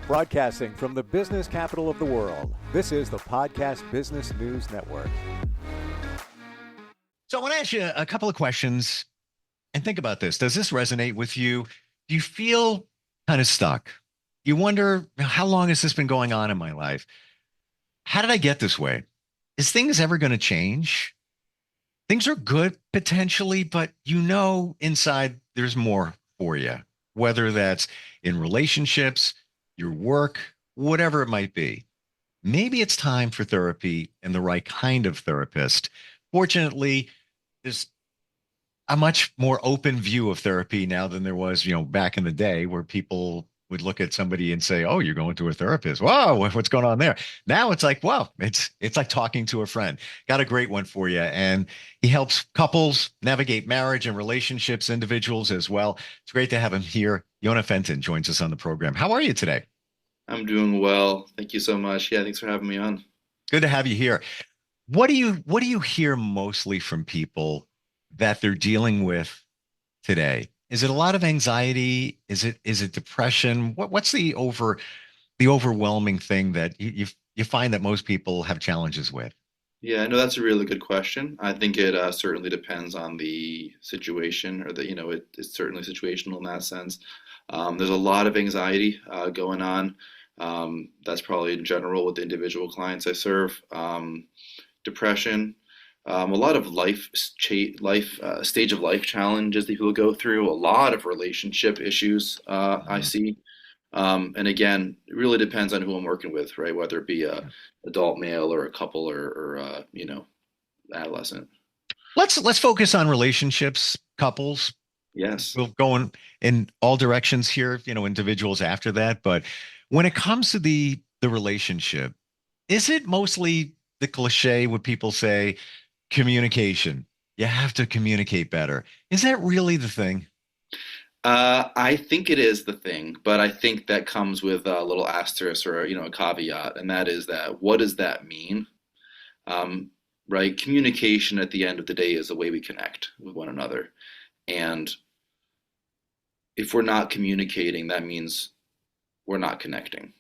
Broadcasting from the business capital of the world, this is the Podcast Business News Network. So I want to ask you a couple of questions and think about this. Does this resonate with you? Do you feel kind of stuck? You wonder, how long has this been going on in my life? How did I get this way? Is things ever going to change? Things are good potentially, but inside there's more for you, whether that's in relationships, your work, whatever it might be. Maybe it's time for therapy and the right kind of therapist. Fortunately, there's a much more open view of therapy now than there was, back in the day where people would look at somebody and say, "Oh, you're going to a therapist. Wow, what's going on there?" Now it's like, wow, it's like talking to a friend. Got a great one for you. And he helps couples navigate marriage and relationships, individuals as well. It's great to have him here. Yonah Fenton joins us on the program. How are you today? I'm doing well. Thank you so much. Yeah, thanks for having me on. Good to have you here. What do you hear mostly from people that they're dealing with today? Is it a lot of anxiety? Is it depression? What's the overwhelming thing that you find that most people have challenges with? Yeah, no, that's a really good question. I think it certainly depends on the situation, or it's certainly situational in that sense. There's a lot of anxiety going on. That's probably in general with the individual clients I serve. Depression, a lot of stage of life challenges that people go through, a lot of relationship issues I Mhm. see. And again, it really depends on who I'm working with, right? Whether it be a adult male or a couple or adolescent. Let's focus on relationships, couples. Yes. We'll go in all directions here, individuals after that. But when it comes to the relationship, is it mostly the cliche what people say, communication? You have to communicate better. Is that really the thing? I think it is the thing, but I think that comes with a little asterisk or a caveat, and that is that what does that mean? Um, right? Communication at the end of the day is the way we connect with one another, and if we're not communicating, that means we're not connecting.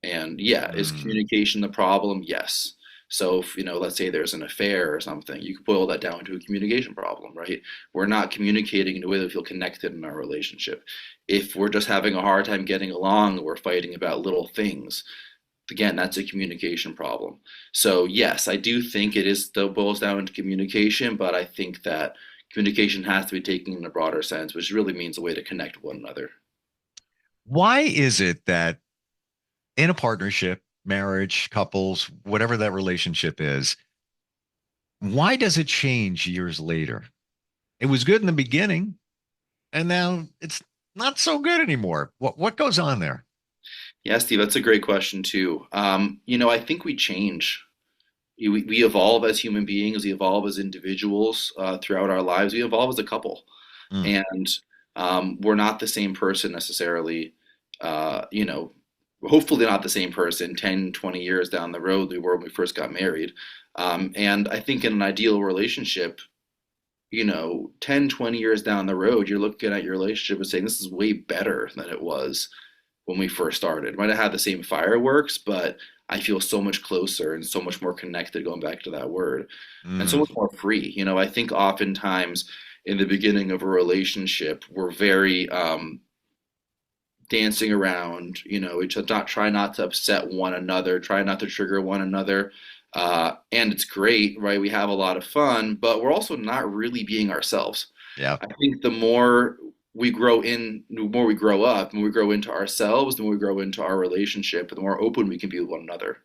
And yeah, is Mm. communication the problem? Yes. So if, let's say there's an affair or something, you could boil that down to a communication problem, right? We're not communicating in a way that we feel connected in our relationship. If we're just having a hard time getting along, we're fighting about little things. Again, that's a communication problem. So yes, I do think it is still boils down to communication, but I think that communication has to be taken in a broader sense, which really means a way to connect with one another. Why is it that in a partnership, marriage, couples, whatever that relationship is, why does it change years later? It was good in the beginning, and now it's not so good anymore. What goes on there? Yeah, Steve, that's a great question too. I think we change. We evolve as human beings. We evolve as individuals throughout our lives. We evolve as a couple, Mm. and we're not the same person necessarily. Uh, you know, hopefully not the same person 10, 20 years down the road we were when we first got married. And I think in an ideal relationship, 10, 20 years down the road, you're looking at your relationship and saying, this is way better than it was when we first started. Might have had the same fireworks, but I feel so much closer and so much more connected, going back to that word, and so Mm. much more free. I think oftentimes in the beginning of a relationship, we're very dancing around, we should not try not to upset one another, try not to trigger one another. And it's great, right? We have a lot of fun, but we're also not really being ourselves. Yeah. I think the more we grow up, the more we grow into ourselves, the more we grow into our relationship, the more open we can be with one another.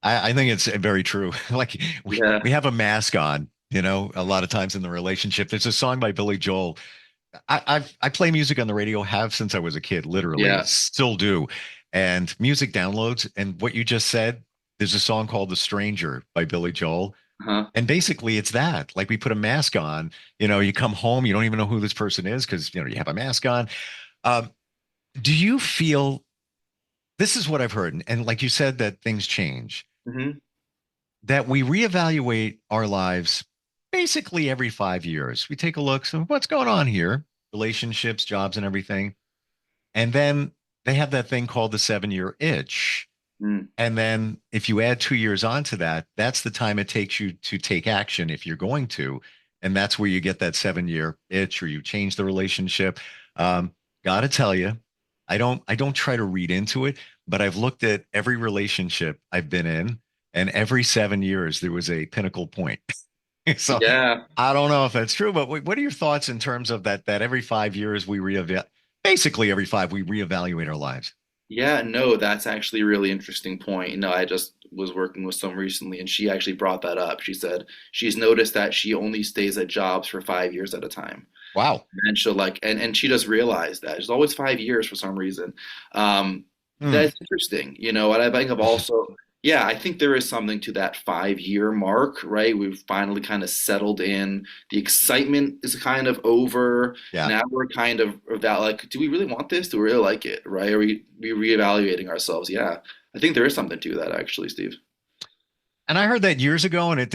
I think it's very true. Like we Yeah, we have a mask on, a lot of times in the relationship. There's a song by Billy Joel. I play music on the radio, have since I was a kid, literally, yeah, still do. And music downloads. And what you just said, there's a song called The Stranger by Billy Joel. huh? And basically it's that. Like we put a mask on, you come home, you don't even know who this person is because you have a mask on. Um, do you feel this is what I've heard, and like you said, that things change, Hmm. that we reevaluate our lives basically every 5 years. We take a look, so what's going on here? Relationships, jobs, and everything. And then they have that thing called the 7 year itch. Mm. And then if you add 2 years onto that, that's the time it takes you to take action if you're going to. And that's where you get that 7 year itch or you change the relationship. Gotta tell you, I don't try to read into it, but I've looked at every relationship I've been in, and every 7 years there was a pinnacle point. So Yeah. I don't know if that's true, but what are your thoughts in terms of that every 5 years we reevaluate, basically every five we reevaluate our lives? Yeah, no, that's actually a really interesting point. I just was working with someone recently and she actually brought that up. She said she's noticed that she only stays at jobs for 5 years at a time. Wow. And she'll like and she just realized that it's always 5 years for some reason. Hmm. That's interesting, and I think I've also, yeah, I think there is something to that 5 year mark, right? We've finally kind of settled in. The excitement is kind of over. Yeah. Now we're kind of that like, do we really want this? Do we really like it? Right? Are we reevaluating ourselves? Yeah. I think there is something to that actually, Steve. And I heard that years ago, and I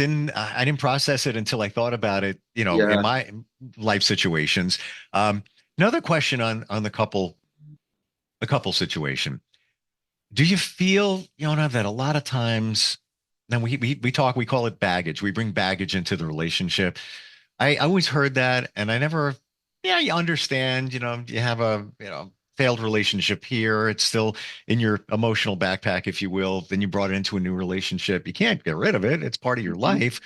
didn't process it until I thought about it, in Yeah. my life situations. Um, Another question on the couple situation. Do you feel, Yonah, that a lot of times, then we talk, we call it baggage. We bring baggage into the relationship. I always heard that, and I never, yeah, you understand, you have a, failed relationship here. It's still in your emotional backpack, if you will. Then you brought it into a new relationship. You can't get rid of it. It's part of your Mhm. life.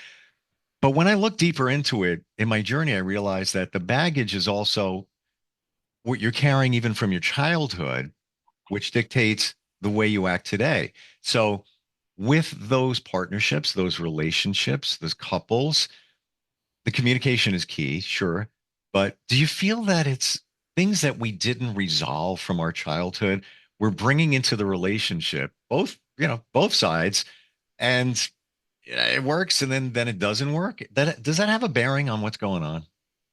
But when I look deeper into it in my journey, I realized that the baggage is also what you're carrying even from your childhood, which dictates the way you act today. So with those partnerships, those relationships, those couples, the communication is key, sure. But do you feel that it's things that we didn't resolve from our childhood, we're bringing into the relationship, both sides, and it works, and then it doesn't work? Does that have a bearing on what's going on?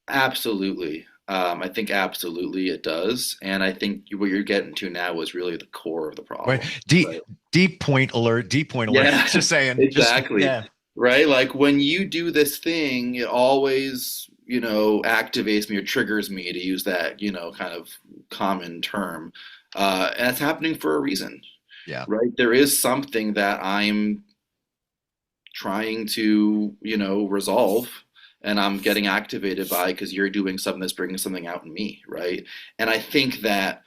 Absolutely. I think absolutely it does. And I think what you're getting to now is really the core of the Right. problem. Deep Right. deep point alert. Deep point alert. Yeah, Just saying. Just exactly. yeah. Right? Like when you do this thing, it always, activates me or triggers me to use that, kind of common term. And it's happening for a reason, Yeah. right? There is something that I'm trying to, resolve and I'm getting activated by because you're doing something that's bringing something out in me, right? And I think that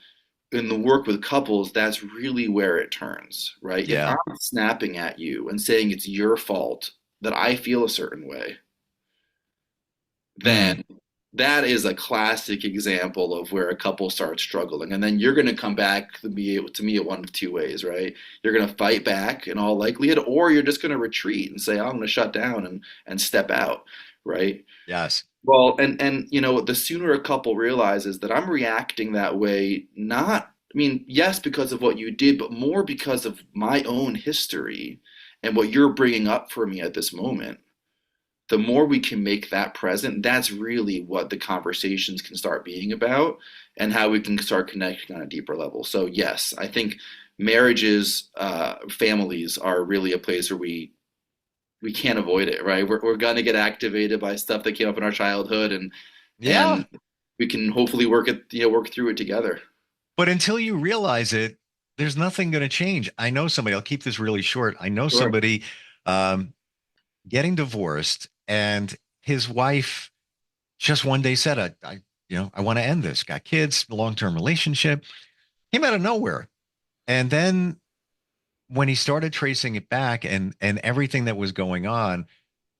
in the work with couples, that's really where it turns, right? If Yeah. I'm snapping at you and saying it's your fault that I feel a certain way, Mm. then that is a classic example of where a couple starts struggling. And then you're going to come back to me at one of two ways, right? You're going to fight back in all likelihood, or you're just going to retreat and say, "Oh, I'm going to shut down and step out," right? Yes. Well, and the sooner a couple realizes that I'm reacting that way, not, I mean, yes, because of what you did, but more because of my own history and what you're bringing up for me at this moment, the more we can make that present, that's really what the conversations can start being about and how we can start connecting on a deeper level. So, yes, I think marriages, families are really a place where we can't avoid it, right? We're gonna get activated by stuff that came up in our childhood, and Yeah. we can hopefully work through it together. But until you realize it, there's nothing going to change. I know somebody, I'll keep this really short. I know Sure. somebody um, getting divorced, and his wife just one day said, I want to end this. Got kids, long-term relationship. Came out of nowhere. And then when he started tracing it back and everything that was going on,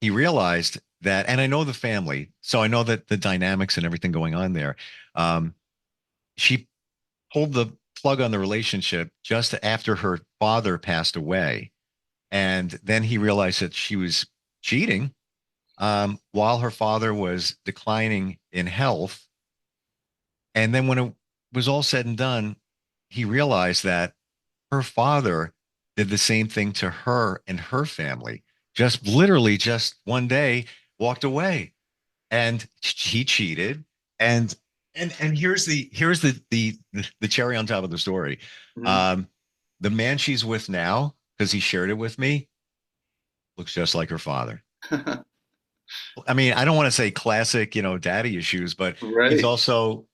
he realized that, and I know the family, so I know that the dynamics and everything going on there. Um, she pulled the plug on the relationship just after her father passed away. And then he realized that she was cheating while her father was declining in health. And then when it was all said and done, he realized that her father did the same thing to her and her family. Just literally just one day walked away and he cheated. And and here's the cherry on top of the story. Mhm. Um, the man she's with now, because he shared it with me, looks just like her father. I mean, I don't want to say classic, daddy issues, but he's Right. also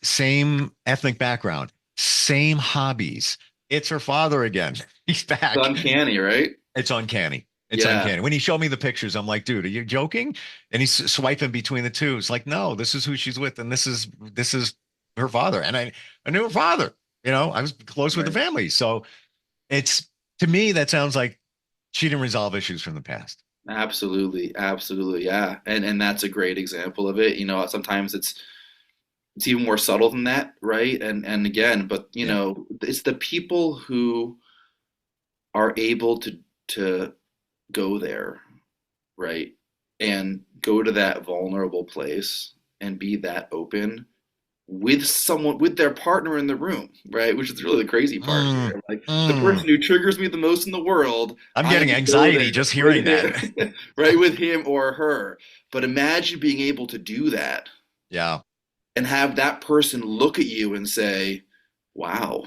Same ethnic background, same hobbies. It's her father again. He's It's back. uncanny, right? It's uncanny. It's Yeah, uncanny. When he showed me the pictures, I'm like, dude, are you joking? And he's swiping between the two. It's like, no, this is who she's with, and this is her father. And I knew her father. I was close with the right. family. So it's to me, that sounds like she didn't resolve issues from the past. Absolutely, absolutely, yeah. And that's a great example of it. Sometimes it's even more subtle than that, right? And again, but Yeah. it's the people who are able to go there, right? And go to that vulnerable place and be that open with someone, with their partner in the room, right? Which is really the crazy part Mm, here. Like the mm. person who triggers me the most in the world, I'm I am getting to go anxiety there just with hearing that. him, right? With him or her. But imagine being able to do that Yeah. and have that person look at you and say, wow,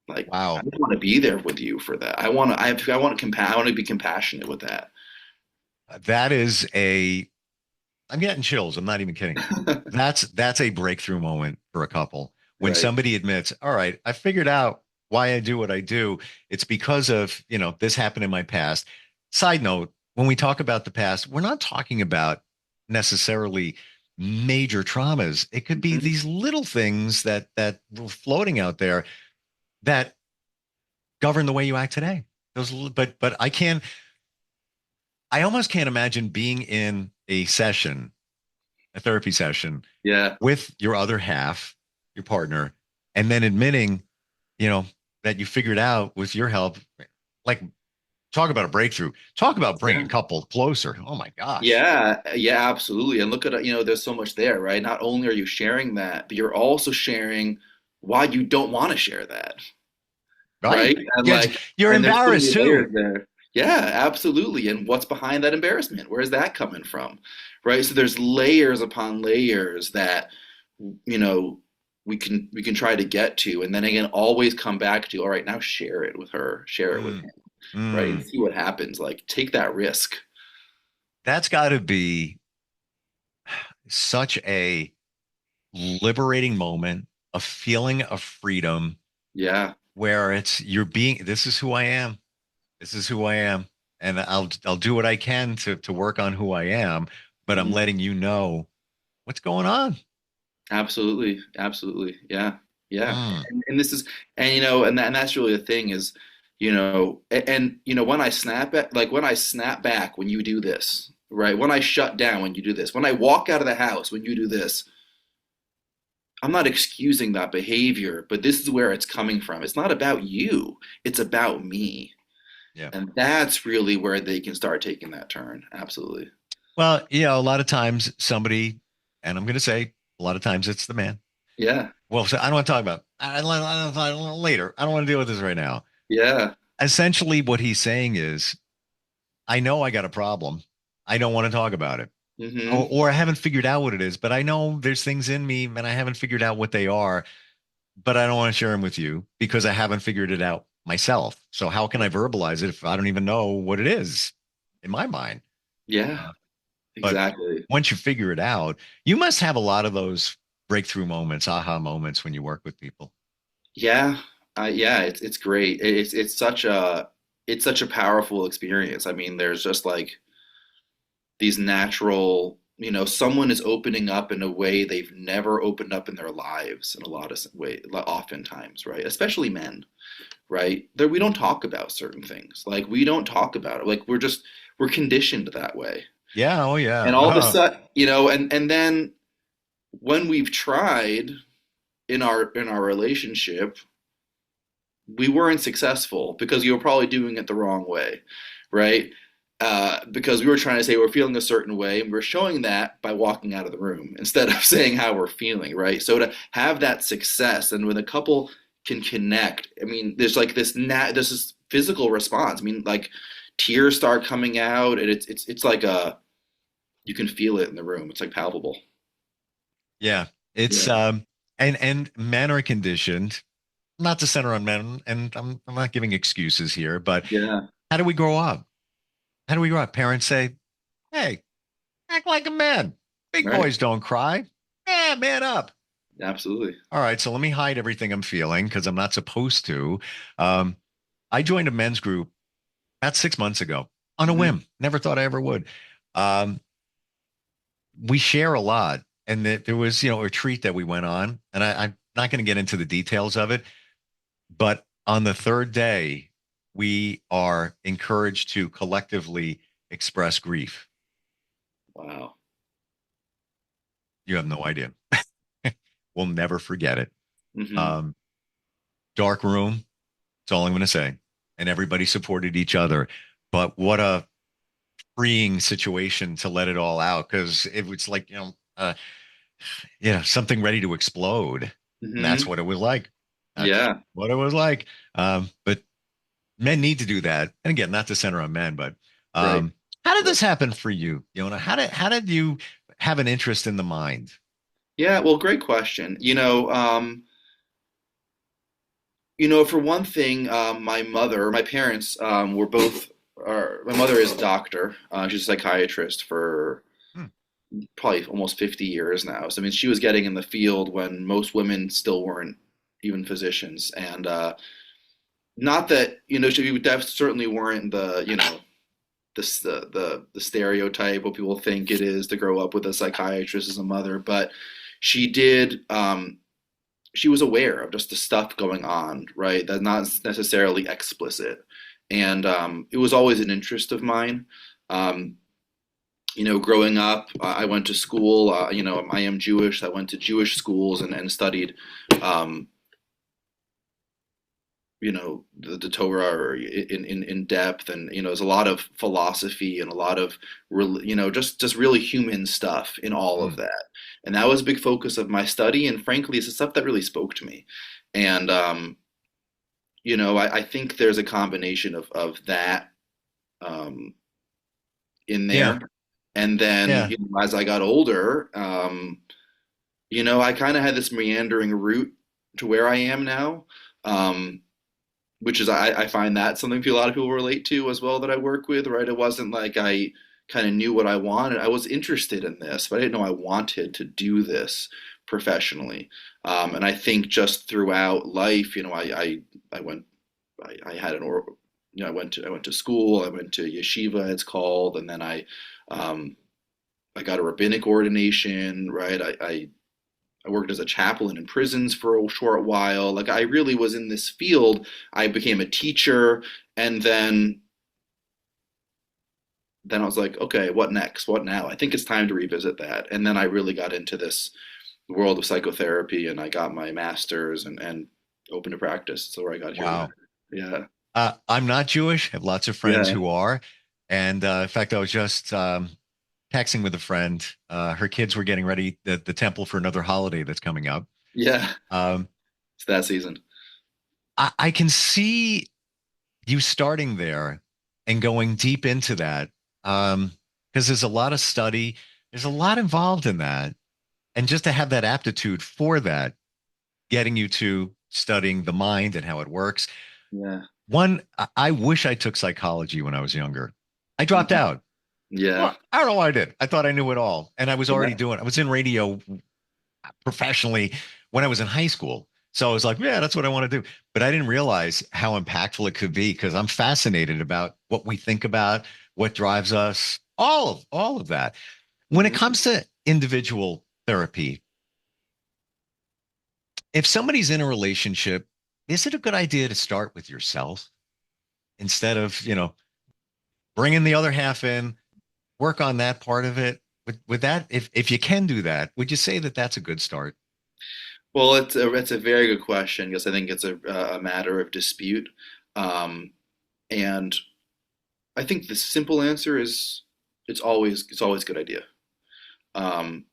like I Wow. just want to be there with you for that. I want to be compassionate with that. That is I'm getting chills. I'm not even kidding. That's a breakthrough moment for a couple. When Right. somebody admits, all right, I figured out why I do what I do. It's because of, this happened in my past. Side note, when we talk about the past, we're not talking about necessarily major traumas. It could be Mhm. these little things that were floating out there that govern the way you act today. But I almost can't imagine being in a therapy session Yeah. with your other half, your partner, and then admitting, you know, that you figured out with your help. Like, talk about a breakthrough. Talk about bringing Yeah. a couple closer. Oh my gosh. Yeah, yeah, absolutely. And look at, there's so much there, right? Not only are you sharing that, but you're also sharing why you don't want to share that, Right. right? And Yeah, like, you're and there's so embarrassed many too. layers there. Yeah, absolutely. And what's behind that embarrassment? Where's that coming from? Right? So there's layers upon layers that, you know, we can try to get to, and then again, always come back to, all right, now share it with her, share it with Mm, him, right? And mm. see what happens. Like, take that risk. That's got to be such a liberating moment, a feeling of freedom Yeah. where this is who I am. This is who I am. And I'll do what I can to work on who I am, but I'm Mhm. letting you know what's going on. Absolutely, absolutely. Yeah, yeah. Mm, And this is, and that's really the thing is, when I when I snap back when you do this, right? When I shut down when you do this, when I walk out of the house when you do this, I'm not excusing that behavior, but this is where it's coming from. It's not about you, it's about me. yeah. And that's really where they can start taking that turn. Absolutely. Well, a lot of times somebody, and I'm going to say a lot of times it's the man. Yeah, Well, so I don't want to talk about later. I don't want to deal with this right now. yeah. Essentially, what he's saying is, I know I got a problem. I don't want to talk about it. Hmm. Or I haven't figured out what it is, but I know there's things in me and I haven't figured out what they are, but I don't want to share them with you because I haven't figured it out myself. So how can I verbalize it if I don't even know what it is in my mind? Yeah, Uh, but exactly. once you figure it out, you must have a lot of those breakthrough moments, aha moments when you work with people. Yeah, yeah, it's great. It's such a powerful experience. I mean, there's just like these natural, someone is opening up in a way they've never opened up in their lives in a lot of way, oftentimes, right? Especially men, right? There we don't talk about certain things. Like we don't talk about it. Like we're conditioned that way. Yeah. Oh, yeah. And all of a sudden, and then when we've tried in our relationship we weren't successful because you were probably doing it the wrong way, right? Because we were trying to say we're feeling a certain way, and we're showing that by walking out of the room instead of saying how we're feeling, right? So to have that success, and when a couple can connect, I mean, there's like this is physical response. I mean, like tears start coming out, and it's like you can feel it in the room. It's like palpable. Yeah. It's, Yeah, and men are conditioned not to center on men, and I'm not giving excuses here, but yeah, how do we grow up? How do we grow up? Parents say, hey, act like a man. Big right, boys don't cry. Yeah, man up. Absolutely. All right, so let me hide everything I'm feeling because I'm not supposed to. Um, I joined a men's group about 6 months ago on a Hmm. whim. Never thought I ever would. Um, we share a lot, and there was, a retreat that we went on, and I'm not going to get into the details of it, but on the third day, we are encouraged to collectively express grief. Wow. You have no idea. We'll never forget it. Hmm. Um, dark room. That's all I'm going to say. And everybody supported each other. But what a freeing situation to let it all out because it was like, something ready to explode. And that's Hmm. what it was like. That's Yeah. what it was like. But men need to do that. And again, not to center on men, but Right. how did Right. this happen for you? How did you have an interest in the mind? Yeah. Well, great question. For one thing, my parents were both. My mother is a doctor. She's a psychiatrist for Hmm. probably almost 50 years now. So I mean, she was getting in the field when most women still weren't even physicians, and not that certainly weren't the stereotype what people think it is to grow up with a psychiatrist as a mother, but she did. She was aware of just the stuff going on, right? That's not necessarily explicit, and it was always an interest of mine. Um, Growing up, I went to school. I am Jewish. I went to Jewish schools and studied, um, the Torah in depth, and there's a lot of philosophy and a lot of just really human stuff in all of Hmm. that, and that was a big focus of my study. And frankly, it's the stuff that really spoke to me, and I think there's a combination of that um, in Yeah. there, and then Yeah. as I got older. I kind of had this meandering route to where I am now, um, which is I find that something a lot of people relate to as well that I work with, right? It wasn't like I kind of knew what I wanted. I was interested in this, but I didn't know I wanted to do this professionally. And I think just throughout life, I went, I had an or, I went to school, I went to yeshiva, it's called, and then um, I got a rabbinic ordination, right? I worked as a chaplain in prisons for a short while. Like I really was in this field. I became a teacher, and then I was like, okay, what next? What now? I think it's time to revisit that. And then I really got into this world of psychotherapy, and I got my master's and opened a practice. So where I got here. Wow. Yeah, I'm not Jewish. I have lots of friends yeah, who are. And in fact, I was just texting with a friend. Her kids were getting ready the temple for another holiday that's coming up. yeah. Um, It's that season. I can see you starting there and going deep into that because there's a lot of study, there's a lot involved in that. And just to have that aptitude for that, getting you to studying the mind and how it works. Yeah, One, I wish I took psychology when I was younger. I dropped mhm, out. yeah, Well, I don't know why I did. I thought I knew it all. And I was already yeah. doing, I was in radio professionally when I was in high school. So I was like, yeah, that's what I want to do. But I didn't realize how impactful it could be because I'm fascinated about what we think about, what drives us, all of that. When it Hmm. comes to individual therapy, if somebody's in a relationship, is it a good idea to start with yourself instead of, bringing the other half in, work on that part of it? With that, if you can do that, would you say that that's a good start? Well, it's a very good question because I think it's a matter of dispute, and I think the simple answer is it's always a good idea. Um,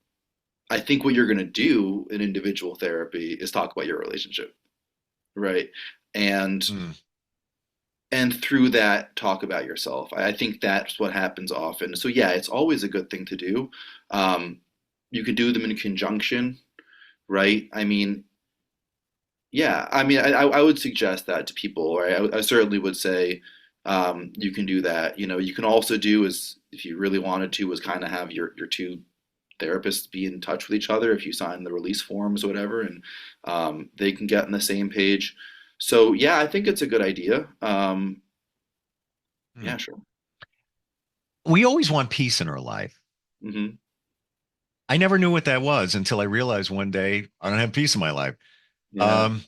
I think what you're going to do in individual therapy is talk about your relationship, right? And Hmm. through that, talk about yourself. I think that's what happens often. So yeah, it's always a good thing to do. Um, you can do them in conjunction, right? I mean, yeah, I mean, I would suggest that to people, right? I certainly would say you can do that. You can also do is if you really wanted to, is kind of have your two therapists be in touch with each other if you sign the release forms or whatever, and they can get on the same page. So yeah, I think it's a good idea. Hmm. Yeah, sure. We always want peace in our life. Hmm. I never knew what that was until I realized one day I don't have peace in my life. Yeah, Um,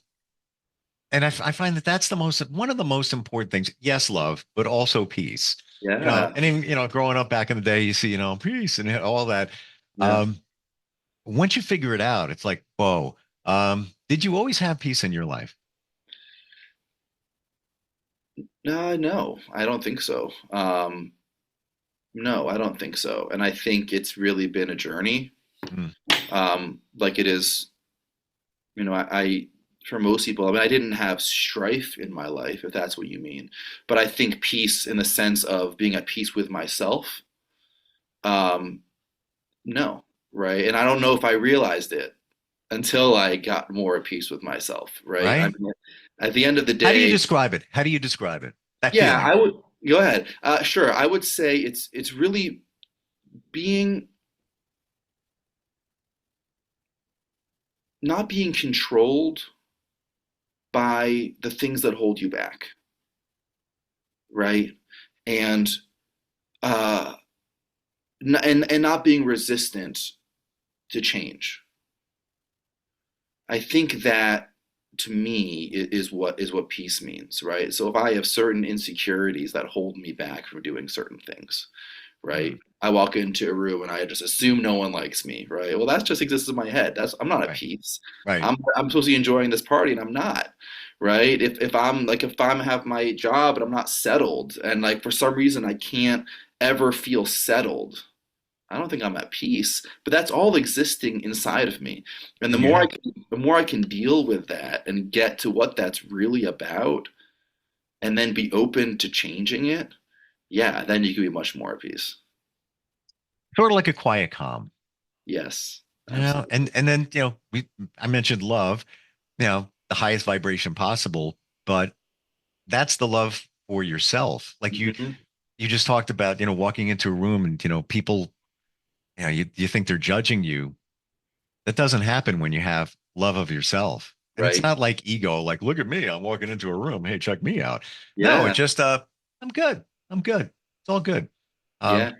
and I find that that's one of the most important things. Yes, love, but also peace. yeah, And even, growing up back in the day, you see, peace and all that. yeah. Um, Once you figure it out, it's like, whoa. Did you always have peace in your life? No, I don't think so. No, I don't think so. And I think it's really been a journey, Mm, like it is. I for most people, I mean, I didn't have strife in my life, if that's what you mean. But I think peace in the sense of being at peace with myself, um, no, right? And I don't know if I realized it until I got more at peace with myself, right? I right? mean, at the end of the How do you day, describe it? How do you describe it? That yeah, feeling. I would go ahead. Sure, I would say it's really being not being controlled by the things that hold you back, right? And uh, and not being resistant to change. I think that to me is what peace means, right? So if I have certain insecurities that hold me back from doing certain things, right? Mm, I walk into a room and I just assume no one likes me, right? Well, that just exists in my head. I'm not at right. peace. Right. I'm supposed to be enjoying this party and I'm not, right? If I'm have my job and I'm not settled and like for some reason I can't ever feel settled, I don't think I'm at peace, but that's all existing inside of me. And the You more I have can, the more I can deal with that and get to what that's really about, and then be open to changing it, yeah, then you can be much more at peace. sort of like a quiet calm, Yes, absolutely. and then, I mentioned love, the highest vibration possible, but that's the love for yourself. Like Hmm. you just talked about, walking into a room and, people, you think they're judging you. That doesn't happen when you have love of yourself. And it's Right. not like ego, like, look at me, I'm walking into a room. Hey, check me out. No, Yeah. it's just, I'm good. I'm good. It's all good. Um, Yeah.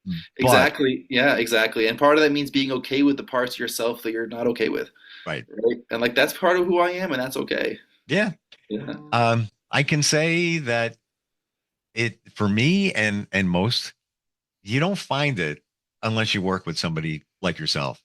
but Exactly. Yeah, exactly. And part of that means being okay with the parts of yourself that you're not okay with. right. Right. And like that's part of who I am, and that's okay. Yeah. Yeah. I can say that for me and most, you don't find it unless you work with somebody like yourself.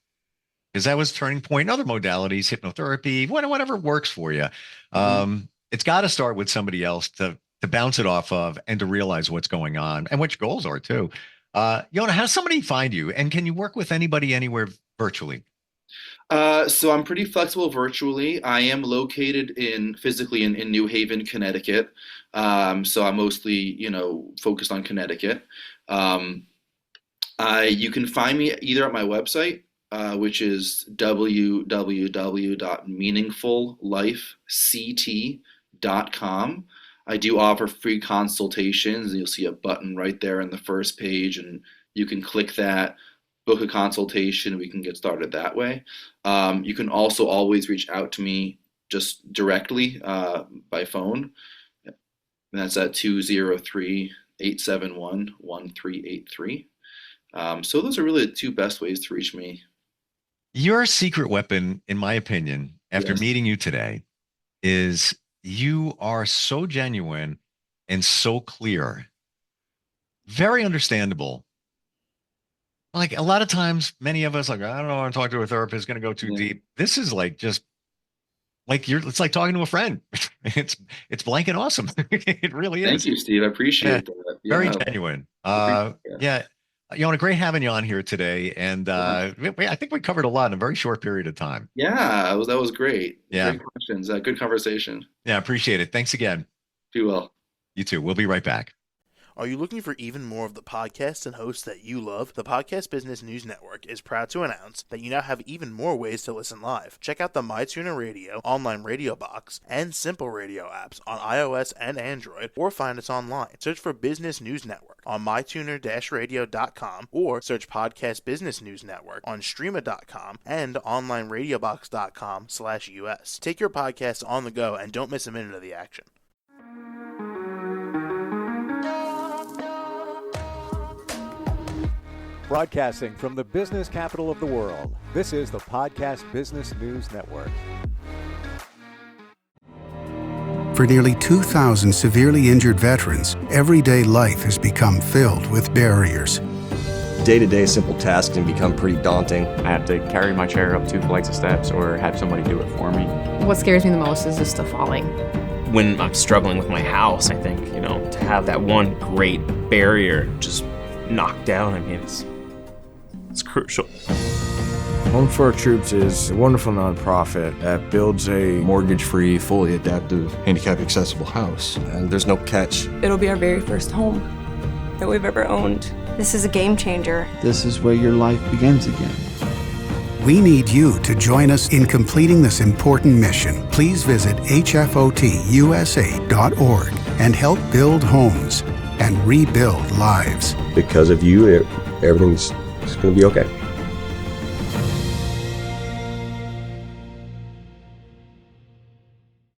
Because that was turning point in other modalities, hypnotherapy, whatever works for you. Hmm. It's got to start with somebody else to bounce it off of and to realize what's going on and what your goals are too. Yona, how does somebody find you? And can you work with anybody anywhere virtually? So I'm pretty flexible virtually. I am located physically in New Haven, Connecticut. So I'm mostly, focused on Connecticut. Um, you can find me either at my website, which is www.meaningfullifect.com. I do offer free consultations, and you'll see a button right there on the first page, and you can click that, book a consultation. We can get started that way. You can also always reach out to me just directly by phone, and that's at 203-871-1383. So those are really the two best ways to reach me. Your secret weapon, in my opinion, after Yes. meeting you today, is you are so genuine and so clear, very understandable. Like a lot of times, many of us, like, I don't know, I want to talk to a therapist, going to go too Yeah. deep. This is like just like it's like talking to a friend. It's it's blank and awesome. It really Thank is. you, Steve. I Yeah, appreciate that. very Yeah, genuine. appreciate that. Yeah, great having you on here today. And Yeah, I think we covered a lot in a very short period of time. yeah, that was great. Yeah, Great questions. Good conversation. yeah, appreciate it. Thanks again. Be well. You too. We'll be right back. Are you looking for even more of the podcasts and hosts that you love? The Podcast Business News Network is proud to announce that you now have even more ways to listen live. Check out the MyTuner Radio, online radio box, and Simple Radio apps on iOS and Android, or find us online. Search for Business News Network on mytuner-radio.com, or search Podcast Business News Network on streama.com and onlineradiobox.com/US. Take your podcast on the go and don't miss a minute of the action. Broadcasting from the business capital of the world, this is the Podcast Business News Network. For nearly 2,000 severely injured veterans, everyday life has become filled with barriers. Day-to-day simple tasks can become pretty daunting. I have to carry my chair up 2 flights of steps or have somebody do it for me. What scares me the most is just the falling. When I'm struggling with my house, I think, to have that one great barrier just knocked down, it's crucial. Home for Our Troops is a wonderful nonprofit that builds a Mortgage-free, fully adaptive, handicap-accessible house. And there's no catch. It'll be our very first home that we've ever owned. This is a game changer. This is where your life begins again. We need you to join us in completing this important mission. Please visit hfotusa.org and help build homes and rebuild lives. Because of you, everything's going to be okay.